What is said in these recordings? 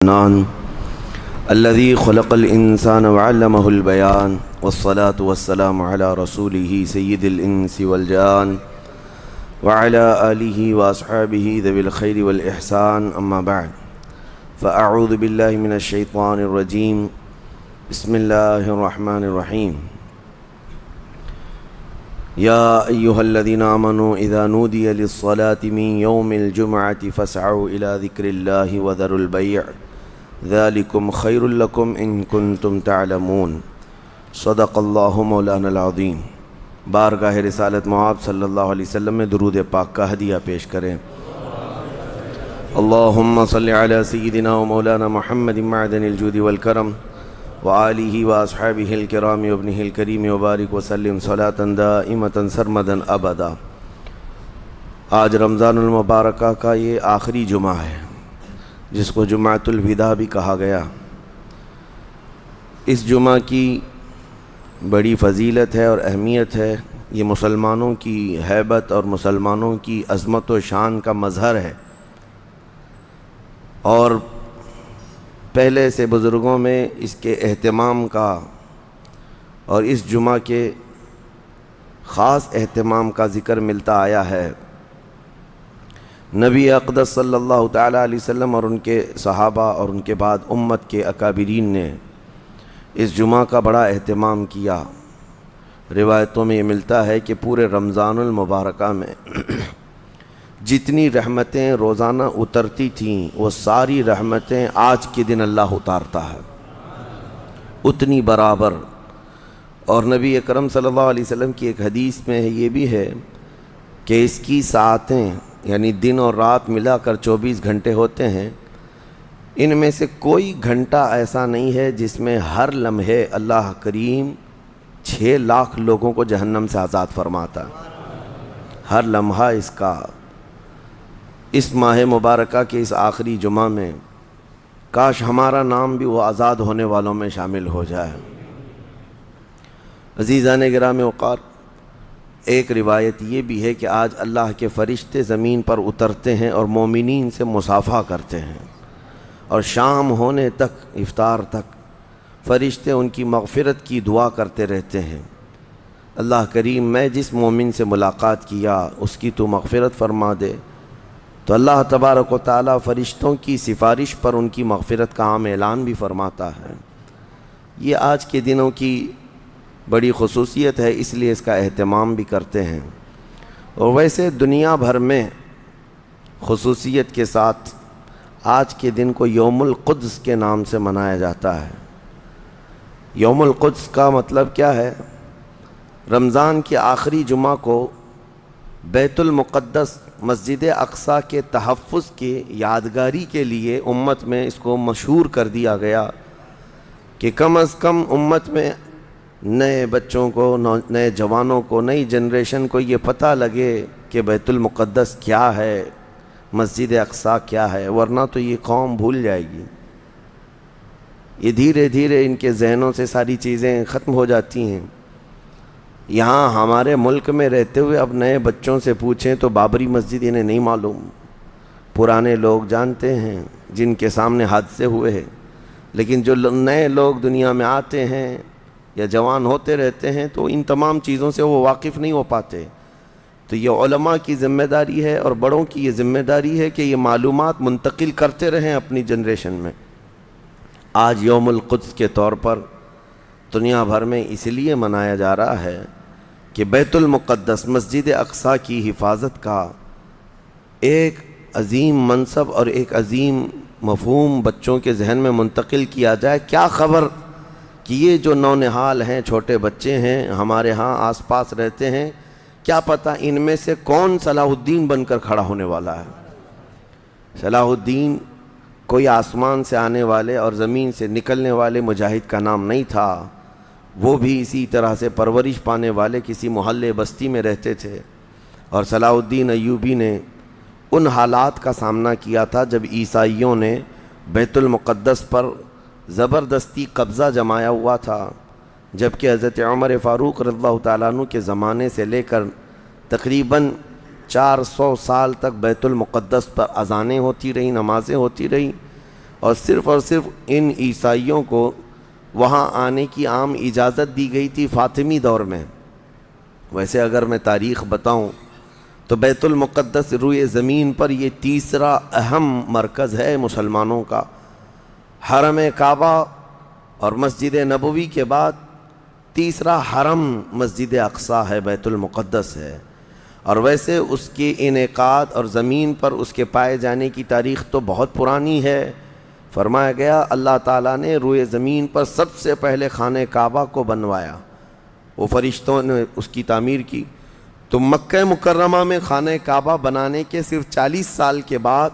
الرحمن الذي خلق الإنسان وعلمه البيان والصلاة والسلام على رسوله سيد الإنس والجان وعلى آله وأصحابه ذوي الخير والإحسان أما بعد فأعوذ بالله من الشيطان الرجيم بسم الله الرحمن الرحيم يا أيها الذين آمنوا إذا نودي للصلاة من يوم الجمعة فاسعوا إلى ذكر الله وذروا البيع ذلكم خير لكم إن كنتم تعلمون صدق اللہ مولانا العظیم۔ بارگاہ رسالت معاب صلی اللہ علیہ وسلم میں درود پاک کا ہدیہ پیش کریں۔ اللہم صلی علی سیدنا و مولانا محمد معدن الجود والکرم وآلہ واصحابہ الکرام وابنہ الکریم وبارک وسلم صلاة دائمة سرمدا ابدا۔ آج رمضان المبارکہ کا یہ آخری جمعہ ہے جس کو جمعۃ الوداع بھی کہا گیا۔ اس جمعہ کی بڑی فضیلت ہے اور اہمیت ہے۔ یہ مسلمانوں کی ہیبت اور مسلمانوں کی عظمت و شان کا مظہر ہے، اور پہلے سے بزرگوں میں اس کے اہتمام کا اور اس جمعہ کے خاص اہتمام کا ذکر ملتا آیا ہے۔ نبی اقدس صلی اللہ تعالیٰ علیہ وسلم اور ان کے صحابہ اور ان کے بعد امت کے اکابرین نے اس جمعہ کا بڑا اہتمام کیا۔ روایتوں میں یہ ملتا ہے کہ پورے رمضان المبارکہ میں جتنی رحمتیں روزانہ اترتی تھیں وہ ساری رحمتیں آج کے دن اللہ اتارتا ہے، اتنی برابر۔ اور نبی اکرم صلی اللہ علیہ وسلم کی ایک حدیث میں یہ بھی ہے کہ اس کی ساعتیں یعنی دن اور رات ملا کر 24 گھنٹے ہوتے ہیں، ان میں سے کوئی گھنٹہ ایسا نہیں ہے جس میں ہر لمحے اللہ کریم 6 لاکھ لوگوں کو جہنم سے آزاد فرماتا ہے۔ ہر لمحہ اس کا اس ماہ مبارکہ کے اس آخری جمعہ میں کاش ہمارا نام بھی وہ آزاد ہونے والوں میں شامل ہو جائے۔ عزیزان گرامی وقار، ایک روایت یہ بھی ہے کہ آج اللہ کے فرشتے زمین پر اترتے ہیں اور مومنین سے مصافحہ کرتے ہیں، اور شام ہونے تک افطار تک فرشتے ان کی مغفرت کی دعا کرتے رہتے ہیں۔ اللہ کریم میں جس مومن سے ملاقات کیا اس کی تو مغفرت فرما دے، تو اللہ تبارک و تعالیٰ فرشتوں کی سفارش پر ان کی مغفرت کا عام اعلان بھی فرماتا ہے۔ یہ آج کے دنوں کی بڑی خصوصیت ہے، اس لیے اس کا اہتمام بھی کرتے ہیں۔ اور ویسے دنیا بھر میں خصوصیت کے ساتھ آج کے دن کو یوم القدس کے نام سے منایا جاتا ہے۔ یوم القدس کا مطلب کیا ہے؟ رمضان کے آخری جمعہ کو بیت المقدس مسجد اقصیٰ کے تحفظ کی یادگاری کے لیے امت میں اس کو مشہور کر دیا گیا کہ کم از کم امت میں نئے بچوں کو، نئے جوانوں کو، نئی جنریشن کو یہ پتہ لگے کہ بیت المقدس کیا ہے، مسجد اقصیٰ کیا ہے، ورنہ تو یہ قوم بھول جائے گی۔ یہ دھیرے دھیرے ان کے ذہنوں سے ساری چیزیں ختم ہو جاتی ہیں۔ یہاں ہمارے ملک میں رہتے ہوئے اب نئے بچوں سے پوچھیں تو بابری مسجد انہیں نہیں معلوم۔ پرانے لوگ جانتے ہیں جن کے سامنے حادثے ہوئے ہیں، لیکن جو نئے لوگ دنیا میں آتے ہیں یا جوان ہوتے رہتے ہیں تو ان تمام چیزوں سے وہ واقف نہیں ہو پاتے۔ تو یہ علماء کی ذمہ داری ہے اور بڑوں کی یہ ذمہ داری ہے کہ یہ معلومات منتقل کرتے رہیں اپنی جنریشن میں۔ آج یوم القدس کے طور پر دنیا بھر میں اس لیے منایا جا رہا ہے کہ بیت المقدس مسجد اقصیٰ کی حفاظت کا ایک عظیم منصب اور ایک عظیم مفہوم بچوں کے ذہن میں منتقل کیا جائے۔ کیا خبر کہ یہ جو نونہال ہیں، چھوٹے بچے ہیں، ہمارے ہاں آس پاس رہتے ہیں، کیا پتہ ان میں سے کون صلاح الدین بن کر کھڑا ہونے والا ہے۔ صلاح الدین کوئی آسمان سے آنے والے اور زمین سے نکلنے والے مجاہد کا نام نہیں تھا، وہ بھی اسی طرح سے پرورش پانے والے کسی محلے بستی میں رہتے تھے۔ اور صلاح الدین ایوبی نے ان حالات کا سامنا کیا تھا جب عیسائیوں نے بیت المقدس پر زبردستی قبضہ جمایا ہوا تھا، جبکہ حضرت عمر فاروق رضی اللہ تعالیٰ عنہ کے زمانے سے لے کر تقریباً 400 سال تک بیت المقدس پر اذانیں ہوتی رہیں، نمازیں ہوتی رہیں، اور صرف ان عیسائیوں کو وہاں آنے کی عام اجازت دی گئی تھی فاطمی دور میں۔ ویسے اگر میں تاریخ بتاؤں تو بیت المقدس روئے زمین پر یہ تیسرا اہم مرکز ہے مسلمانوں کا۔ حرم کعبہ اور مسجد نبوی کے بعد تیسرا حرم مسجد اقصیٰ ہے، بیت المقدس ہے۔ اور ویسے اس کے انعقاد اور زمین پر اس کے پائے جانے کی تاریخ تو بہت پرانی ہے۔ فرمایا گیا اللہ تعالیٰ نے روئے زمین پر سب سے پہلے خانہ کعبہ کو بنوایا، وہ فرشتوں نے اس کی تعمیر کی۔ تو مکہ مکرمہ میں خانہ کعبہ بنانے کے صرف 40 سال کے بعد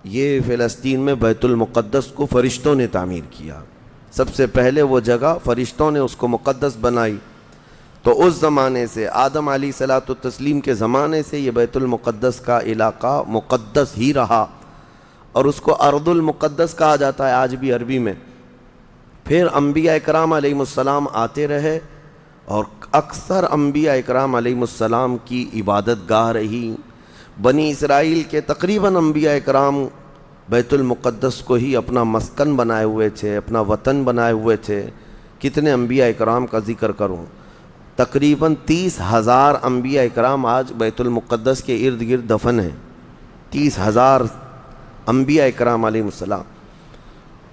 یہ فلسطین میں بیت المقدس کو فرشتوں نے تعمیر کیا۔ سب سے پہلے وہ جگہ فرشتوں نے اس کو مقدس بنائی۔ تو اس زمانے سے آدم علیہ الصلوۃ والتسلیم کے زمانے سے یہ بیت المقدس کا علاقہ مقدس ہی رہا، اور اس کو ارض المقدس کہا جاتا ہے آج بھی عربی میں۔ پھر انبیاء اکرام علیہ السلام آتے رہے، اور اکثر انبیاء اکرام علیہ السلام کی عبادت گاہ رہی۔ بنی اسرائیل کے تقریباً انبیاء اکرام بیت المقدس کو ہی اپنا مسکن بنائے ہوئے تھے، اپنا وطن بنائے ہوئے تھے۔ کتنے انبیاء اکرام کا ذکر کروں، تقریباً 30,000 انبیاء اکرام آج بیت المقدس کے ارد گرد دفن ہیں۔ 30,000 انبیاء اکرام علیہ السلام۔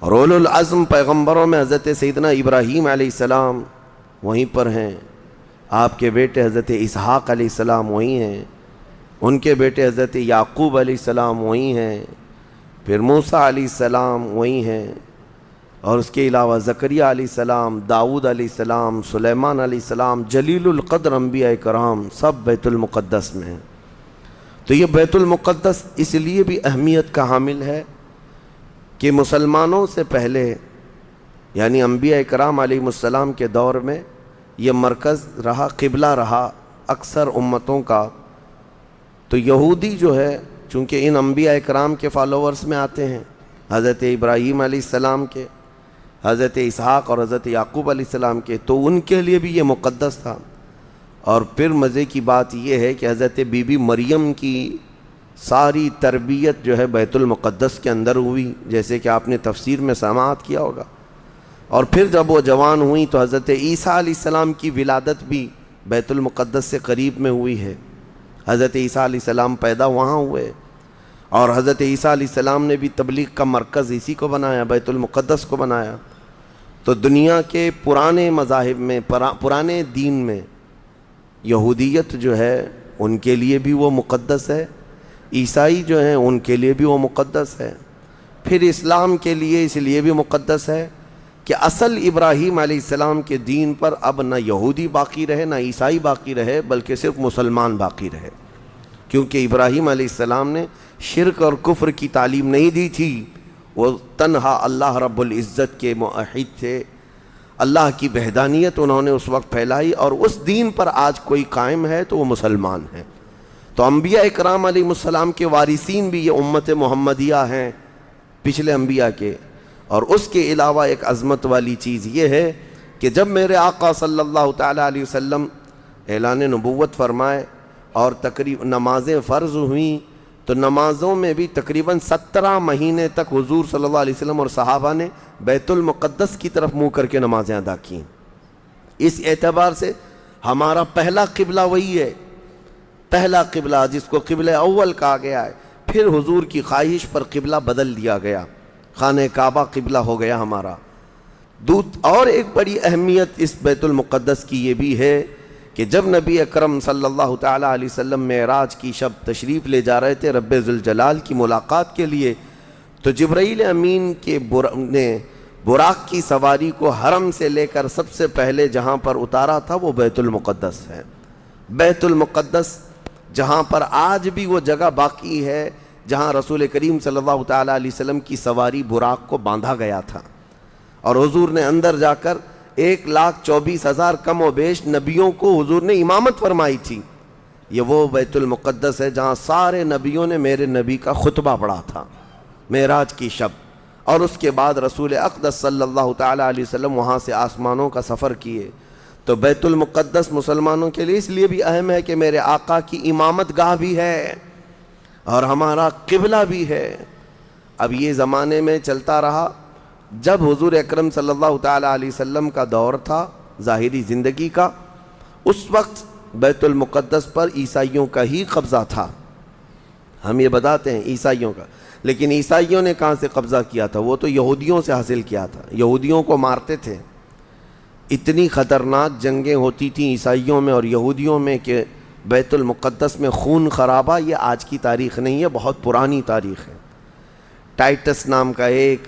اور اولو العزم پیغمبروں میں حضرت سیدنا ابراہیم علیہ السلام وہیں پر ہیں، آپ کے بیٹے حضرت اسحاق علیہ السلام وہیں ہیں، ان کے بیٹے حضرت یعقوب علیہ السلام وہیں ہیں، پھر موسیٰ علیہ السلام وہیں ہیں، اور اس کے علاوہ زکریا علیہ السلام، داؤد علیہ السلام، سلیمان علیہ السلام، جلیل القدر انبیاء کرام سب بیت المقدس میں ہیں۔ تو یہ بیت المقدس اس لیے بھی اہمیت کا حامل ہے کہ مسلمانوں سے پہلے یعنی انبیاء کرام علیہ السلام کے دور میں یہ مرکز رہا، قبلہ رہا اکثر امتوں کا۔ تو یہودی جو ہے چونکہ ان انبیاء کرام کے فالوورز میں آتے ہیں، حضرت ابراہیم علیہ السلام کے، حضرت اسحاق اور حضرت یعقوب علیہ السلام کے، تو ان کے لیے بھی یہ مقدس تھا۔ اور پھر مزے کی بات یہ ہے کہ حضرت بی بی مریم کی ساری تربیت جو ہے بیت المقدس کے اندر ہوئی، جیسے کہ آپ نے تفسیر میں سماعت کیا ہوگا۔ اور پھر جب وہ جوان ہوئیں تو حضرت عیسیٰ علیہ السلام کی ولادت بھی بیت المقدس سے قریب میں ہوئی ہے۔ حضرت عیسیٰ علیہ السلام پیدا وہاں ہوئے، اور حضرت عیسیٰ علیہ السلام نے بھی تبلیغ کا مرکز اسی کو بنایا، بیت المقدس کو بنایا۔ تو دنیا کے پرانے مذاہب میں، پرانے دین میں یہودیت جو ہے ان کے لیے بھی وہ مقدس ہے، عیسائی جو ہیں ان کے لیے بھی وہ مقدس ہے، پھر اسلام کے لیے اس لیے بھی مقدس ہے کہ اصل ابراہیم علیہ السلام کے دین پر اب نہ یہودی باقی رہے نہ عیسائی باقی رہے، بلکہ صرف مسلمان باقی رہے، کیونکہ ابراہیم علیہ السلام نے شرک اور کفر کی تعلیم نہیں دی تھی، وہ تنہا اللہ رب العزت کے موحد تھے، اللہ کی وحدانیت انہوں نے اس وقت پھیلائی، اور اس دین پر آج کوئی قائم ہے تو وہ مسلمان ہیں۔ تو انبیاء اکرام علیہ السلام کے وارثین بھی یہ امت محمدیہ ہیں پچھلے انبیاء کے۔ اور اس کے علاوہ ایک عظمت والی چیز یہ ہے کہ جب میرے آقا صلی اللہ تعالیٰ علیہ وسلم اعلان نبوت فرمائے اور تقریباً نمازیں فرض ہوئیں، تو نمازوں میں بھی تقریباً 17 مہینے تک حضور صلی اللہ علیہ وسلم اور صحابہ نے بیت المقدس کی طرف منہ کر کے نمازیں ادا کیں۔ اس اعتبار سے ہمارا پہلا قبلہ وہی ہے، پہلا قبلہ جس کو قبلہ اول کہا گیا ہے۔ پھر حضور کی خواہش پر قبلہ بدل دیا گیا، خانہ کعبہ قبلہ ہو گیا ہمارا۔ اور ایک بڑی اہمیت اس بیت المقدس کی یہ بھی ہے کہ جب نبی اکرم صلی اللہ تعالیٰ علیہ وسلم معراج کی شب تشریف لے جا رہے تھے رب ذوالجلال کی ملاقات کے لیے، تو جبرائیل امین کے نے براق کی سواری کو حرم سے لے کر سب سے پہلے جہاں پر اتارا تھا وہ بیت المقدس ہے۔ بیت المقدس جہاں پر آج بھی وہ جگہ باقی ہے جہاں رسول کریم صلی اللہ تعالیٰ علیہ وسلم کی سواری براق کو باندھا گیا تھا، اور حضور نے اندر جا کر 1,24,000 کم و بیش نبیوں کو حضور نے امامت فرمائی تھی۔ یہ وہ بیت المقدس ہے جہاں سارے نبیوں نے میرے نبی کا خطبہ پڑھا تھا معراج کی شب، اور اس کے بعد رسول اقدس صلی اللہ تعالیٰ علیہ وسلم وہاں سے آسمانوں کا سفر کیے۔ تو بیت المقدس مسلمانوں کے لیے اس لیے بھی اہم ہے کہ میرے آقا کی امامت گاہ بھی ہے اور ہمارا قبلہ بھی ہے۔ اب یہ زمانے میں چلتا رہا، جب حضور اکرم صلی اللہ تعالیٰ علیہ وسلم کا دور تھا ظاہری زندگی کا، اس وقت بیت المقدس پر عیسائیوں کا ہی قبضہ تھا. ہم یہ بتاتے ہیں عیسائیوں کا، لیکن عیسائیوں نے کہاں سے قبضہ کیا تھا؟ وہ تو یہودیوں سے حاصل کیا تھا. یہودیوں کو مارتے تھے. اتنی خطرناک جنگیں ہوتی تھیں عیسائیوں میں اور یہودیوں میں کہ بیت المقدس میں خون خرابہ یہ آج کی تاریخ نہیں ہے، بہت پرانی تاریخ ہے. ٹائٹس نام کا ایک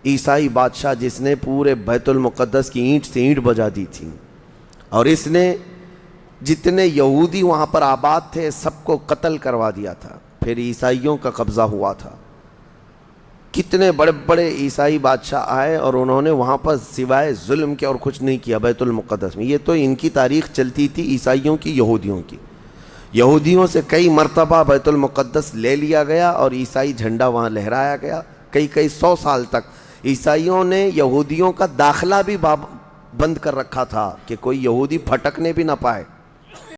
عیسائی بادشاہ جس نے پورے بیت المقدس کی اینٹ سے اینٹ بجا دی تھی، اور اس نے جتنے یہودی وہاں پر آباد تھے سب کو قتل کروا دیا تھا. پھر عیسائیوں کا قبضہ ہوا تھا. کتنے بڑے بڑے عیسائی بادشاہ آئے اور انہوں نے وہاں پر سوائے ظلم کے اور کچھ نہیں کیا بیت المقدس میں. یہ تو ان کی تاریخ چلتی تھی عیسائیوں کی، یہودیوں کی. یہودیوں سے کئی مرتبہ بیت المقدس لے لیا گیا اور عیسائی جھنڈا وہاں لہرایا گیا. کئی 100 سال تک عیسائیوں نے یہودیوں کا داخلہ بھی بند کر رکھا تھا کہ کوئی یہودی پھٹکنے بھی نہ پائے.